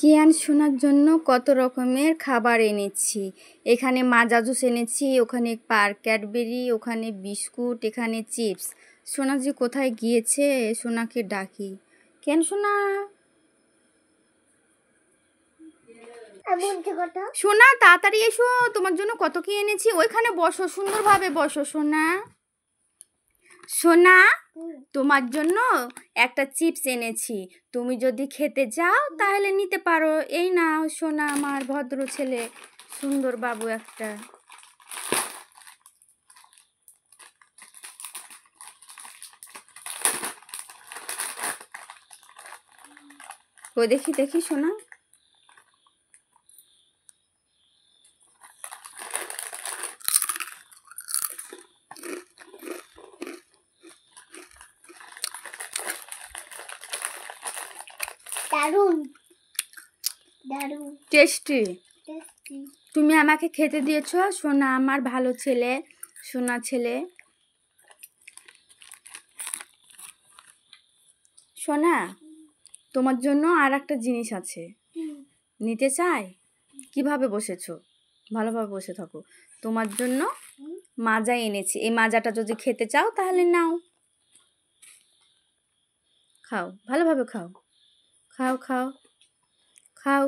কিয়ান শোনার জন্য কত রকমের খাবার এনেছি। এখানে মাজা জুস এনেছি, ওখানে ক্যাডবেরি, ওখানে বিস্কুট, এখানে চিপস। সোনা যে কোথায় গিয়েছে, সোনাকে ডাকি। কেন সোনা? সোনা তাড়াতাড়ি এসো, তোমার জন্য কত কি এনেছি। ওইখানে বসো, সুন্দরভাবে বসো সোনা। সোনা, তোমার জন্য একটা চিপস এনেছি, তুমি যদি খেতে যাও তাহলে নিতে পারো। এই নাও সোনা, আমার ভদ্র ছেলে, সুন্দর বাবু একটা। ও দেখি দেখি সোনা, দারুন দারুন টেস্টি। টেস্টি। তুমি আমাকে খেতে দিয়েছো সোনা, আমার ভালো ছেলে, সোনা ছেলে। সোনা, তোমার জন্য আর একটা জিনিস আছে, নিতে চাই? কিভাবে বসেছো? ভালোভাবে বসে থাকো। তোমার জন্য মাজা এনেছি, এই মাজাটা যদি খেতে চাও তাহলে নাও, খাও, ভালোভাবে খাও, খাও খাও খাও।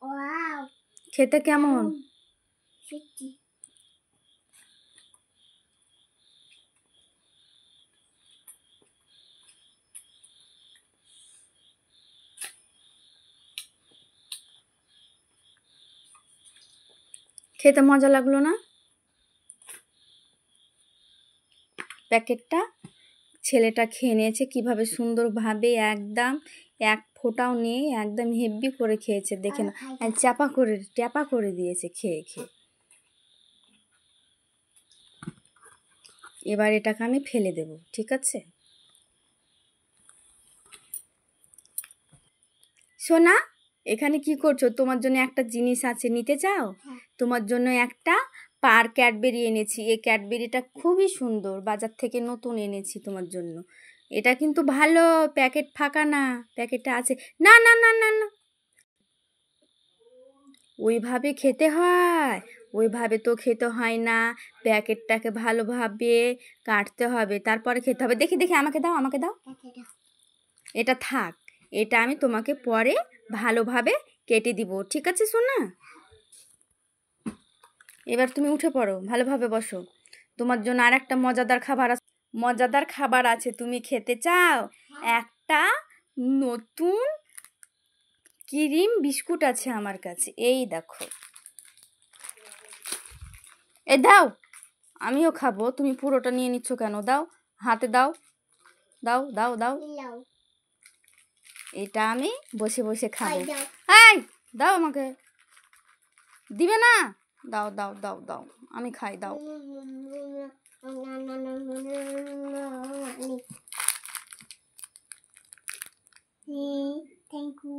ওয়াও, খেতে কেমন? সত্যি খেতে মজা লাগলো না? প্যাকেটটা ছেলেটা খেয়ে নিয়েছে কিভাবে সুন্দরভাবে, একদম এক ফোঁটাও নেই, একদম হেব্বি করে খেয়েছে। দেখে না, ট্যাপা করে দিয়েছে খেয়ে খেয়ে। এবার এটাকে আমি ফেলে দেব, ঠিক আছে? সোনা, এখানে কি করছো? তোমার জন্য একটা জিনিস আছে, নিতে চাও? তোমার জন্য একটা ক্যাডবেরি এনেছি। এই ক্যাডবেরিটা খুবই সুন্দর, বাজার থেকে নতুন এনেছি তোমার জন্য। এটা কিন্তু ভালো, প্যাকেট ফাঁকা না, প্যাকেটটা আছে। না না না না না, ওইভাবে খেতে হয়? ওইভাবে তো খেতে হয় না, প্যাকেটটাকে ভালোভাবে কাটতে হবে, তারপরে খেতে হবে। দেখি দেখি, আমাকে দাও, আমাকে দাও। এটা থাক, এটা আমি তোমাকে পরে ভালোভাবে কেটে দিব, ঠিক আছে সোনা? এবার তুমি উঠে পড়ো, ভালোভাবে বসো। তোমার জন্য আর একটা মজাদার খাবার আছে, তুমি খেতে চাও? একটা নতুন ক্রিম বিস্কুট আছে আমার কাছে, এই দেখো। এ দাও, আমিও খাবো। তুমি পুরোটা নিয়ে নিচ্ছ কেন? দাও, হাতে দাও, দাও দাও দাও। এটা আমি বসে বসে খাবো। এই দাও আমাকে, দিবে না? দাও দাও দাও দাও, আমি খাই, দাও। Thank you.